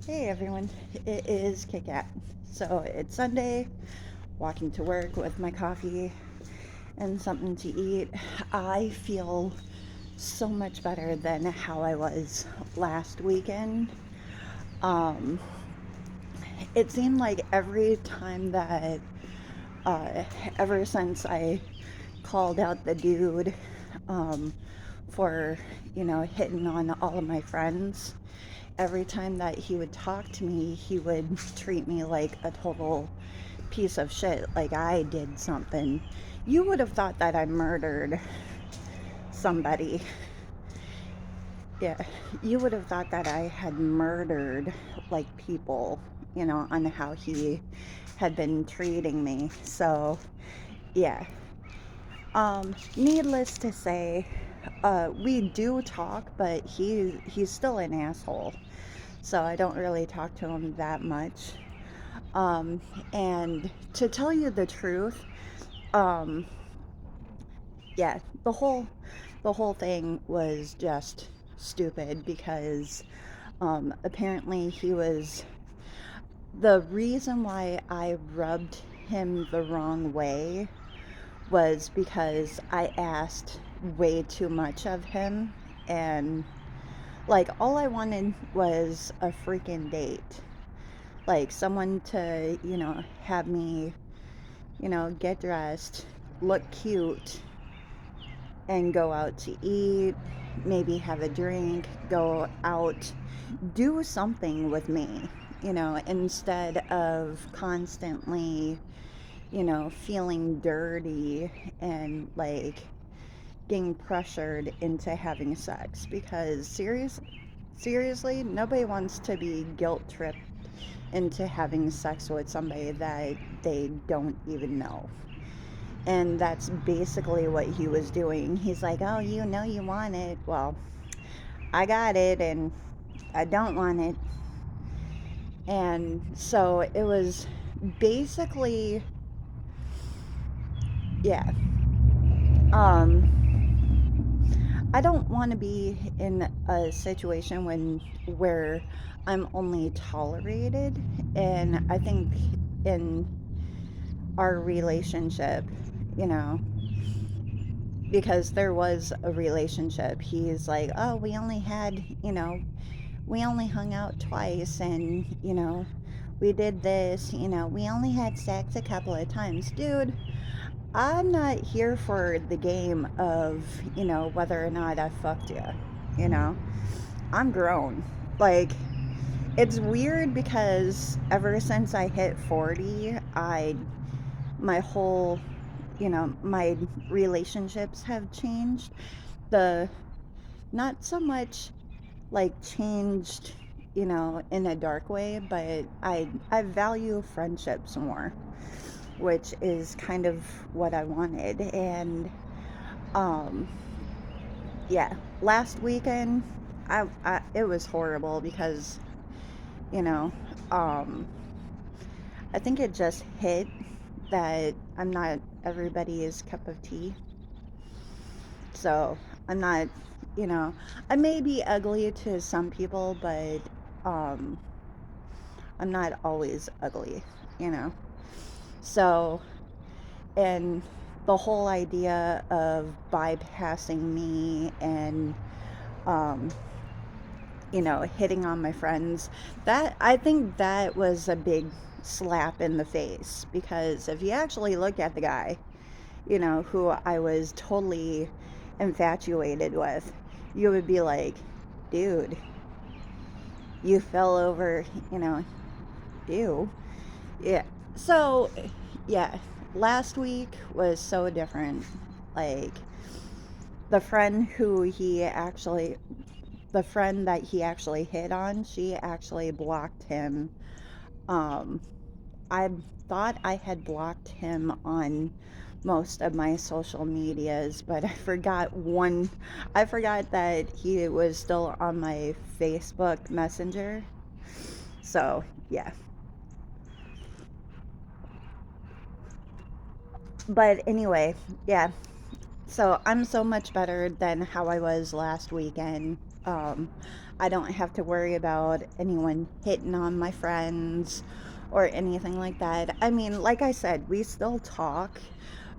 Hey everyone, it is Kit Kat. So it's Sunday, walking to work with my coffee and something to eat. I feel so much better than how I was last weekend. Um, it seemed like every time that, uh, ever since I called out the dude um, for, hitting on all of my friends, every time that he would talk to me, he would treat me like a total piece of shit, like I did something. You would have thought that I murdered somebody. Yeah, you would have thought that I had murdered like people, on how he had been treating me. So, yeah. Needless to say, we do talk, but he's still an asshole. So I don't really talk to him that much. Um, and to tell you the truth, um, yeah, the whole thing was just stupid because apparently he was the reason why I rubbed him the wrong way was because I asked way too much of him, and like all I wanted was a freaking date, like someone to have me get dressed, look cute, and go out to eat, maybe have a drink, go out, do something with me, instead of constantly, feeling dirty and like getting pressured into having sex. Because seriously, nobody wants to be guilt tripped into having sex with somebody that they don't even know. And that's basically what he was doing. He's like, oh, you want it. Well, I got it and I don't want it. And so it was basically, yeah. I don't want to be in a situation where I'm only tolerated. And I think in our relationship, you know, because there was a relationship, he's like, oh, we only hung out twice, and we did this, we only had sex a couple of times. Dude, I'm not here for the game of whether or not I fucked you. you know I'm grown. Like, it's weird because ever since I hit 40, my whole my relationships have changed. The Not so much like changed, in a dark way, but I value friendships more, which is kind of what I wanted. And um yeah, last weekend I it was horrible because, you know, um I think it just hit that I'm not everybody's cup of tea. So, I'm not, you know, I may be ugly to some people, but um I'm not always ugly, you know. So, and the whole idea of bypassing me and um, hitting on my friends, that I think that was a big slap in the face, because if you actually look at the guy, who I was totally infatuated with, you would be like, dude, you fell over, you know, ew. Yeah. So, yeah, last week was so different. Like, the friend who he actually, the friend that he actually hit on, she actually blocked him. Um, I thought I had blocked him on most of my social medias, but I forgot that he was still on my Facebook Messenger. So, yeah. But anyway, yeah. So I'm so much better than how I was last weekend. Um, I don't have to worry about anyone hitting on my friends or anything like that. I mean, like I said, we still talk,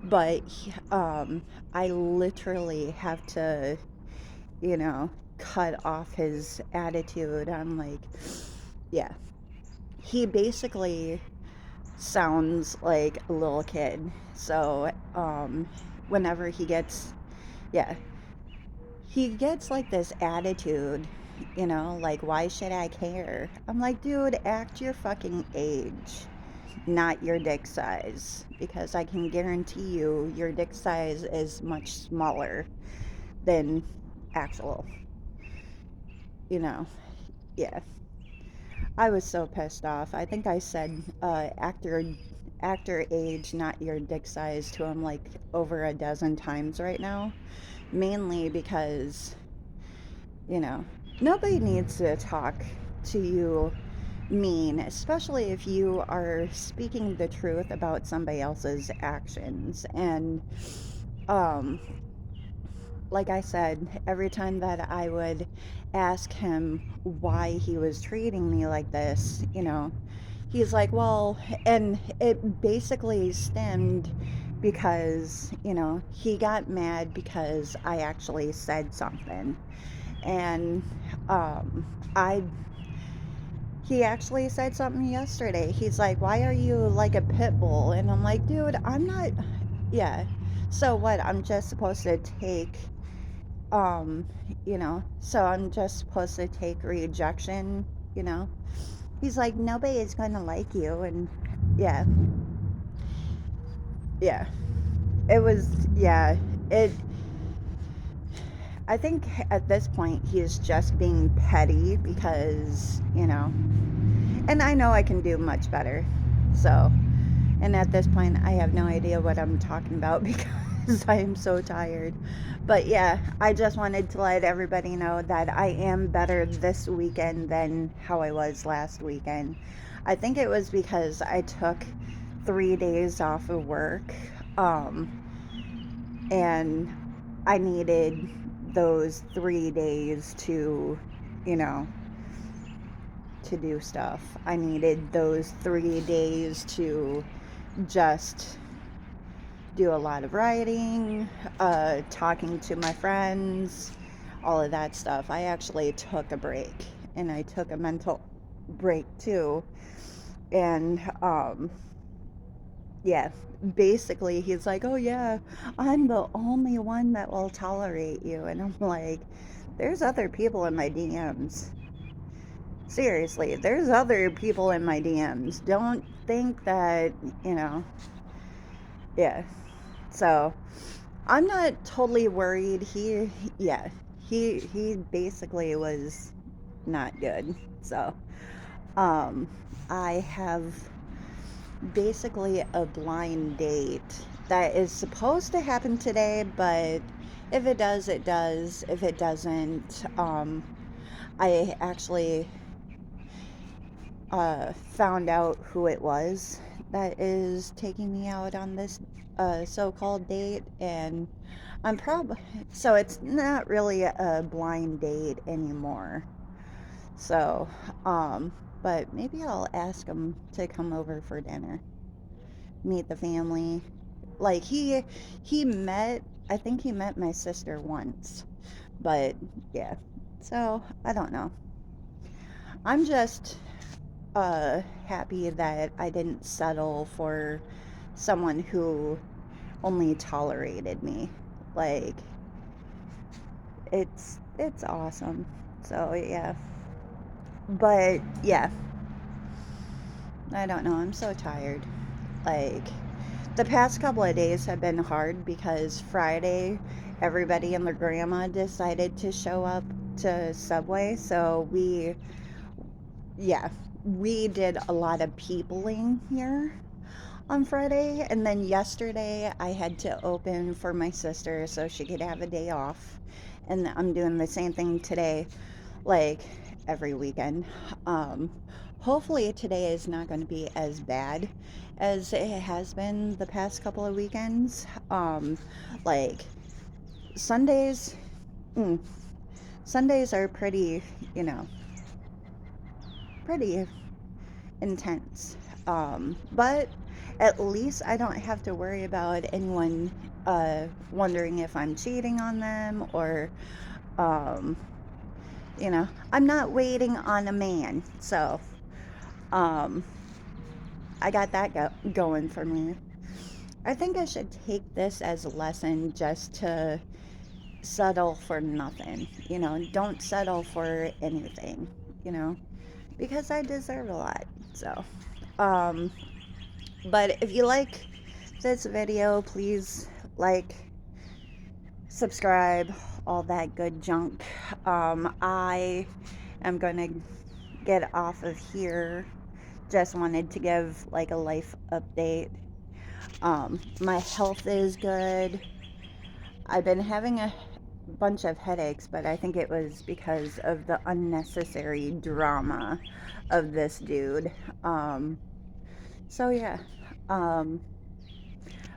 but I literally have to, you know, cut off his attitude. I'm like, yeah. He basically sounds like a little kid. So, whenever yeah, he gets like this attitude, like, why should I care? I'm like, dude, act your fucking age, not your dick size. Because I can guarantee you your dick size is much smaller than actual, you know. Yeah. I was so pissed off. I think I said actor age, not your dick size to him like over a dozen times right now. Mainly because, you know, nobody needs to talk to you mean, especially if you are speaking the truth about somebody else's actions. And um like I said, every time that I would ask him why he was treating me like this, he's like, well, and it basically stemmed because, he got mad because I actually said something. And um, I, he actually said something yesterday. He's like, why are you like a pit bull? And I'm like, dude, I'm not, yeah. So what? I'm just supposed to take um so I'm just supposed to take rejection you know he's like, nobody is gonna like you. And yeah, yeah, it was, yeah, it I think at this point he's just being petty because and I know I can do much better. So, and at this point I have no idea what I'm talking about because I am so tired. But yeah, I just wanted to let everybody know that I am better this weekend than how I was last weekend. I think it was because I took 3 days off of work. And I needed those 3 days to, you know, to do stuff. I needed those 3 days to just do a lot of writing, talking to my friends, all of that stuff. I actually took a break, and I took a mental break too. And yeah, basically he's like, oh yeah, I'm the only one that will tolerate you. And I'm like, there's other people in my DMs. Seriously, there's other people in my DMs. Don't think that, you know, yeah. So I'm not totally worried. Yeah, he basically was not good. So, um, I have basically a blind date that is supposed to happen today, but if it does, it does. If it doesn't, I actually found out who it was that is taking me out on this so-called date. And I'm probably, so it's not really a blind date anymore. So, but maybe I'll ask him to come over for dinner, meet the family. Like he met, I think he met my sister once, but yeah. So I don't know. I'm just happy that I didn't settle for someone who only tolerated me. Like, it's awesome. So yeah. But yeah, I don't know. I'm so tired. Like, the past couple of days have been hard because Friday everybody and their grandma decided to show up to Subway. So yeah, we did a lot of peopling here on Friday. And then yesterday I had to open for my sister so she could have a day off. And I'm doing the same thing today, like every weekend. Um, Hopefully today is not going to be as bad as it has been the past couple of weekends. Like Sundays, mm, Sundays are pretty, you know, pretty intense. But at least I don't have to worry about anyone wondering if I'm cheating on them or, um, I'm not waiting on a man. So, um, I got that going for me. I think I should take this as a lesson just to settle for nothing. Don't settle for anything, you know, because I deserve a lot. So, um, but if you like this video, please like, subscribe, all that good junk. I am gonna get off of here. Just wanted to give like a life update. My health is good. I've been having a bunch of headaches, but I think it was because of the unnecessary drama of this dude. So yeah. Um,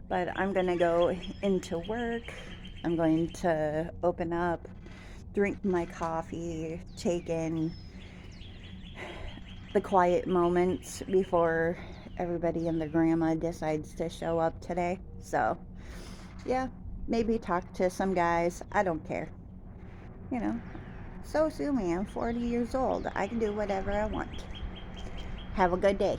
but I'm gonna go into work. I'm going to open up, drink my coffee, take in the quiet moments before everybody and their grandma decides to show up today. So, yeah, maybe talk to some guys. I don't care. You know, so sue me. I'm 40 years old. I can do whatever I want. Have a good day.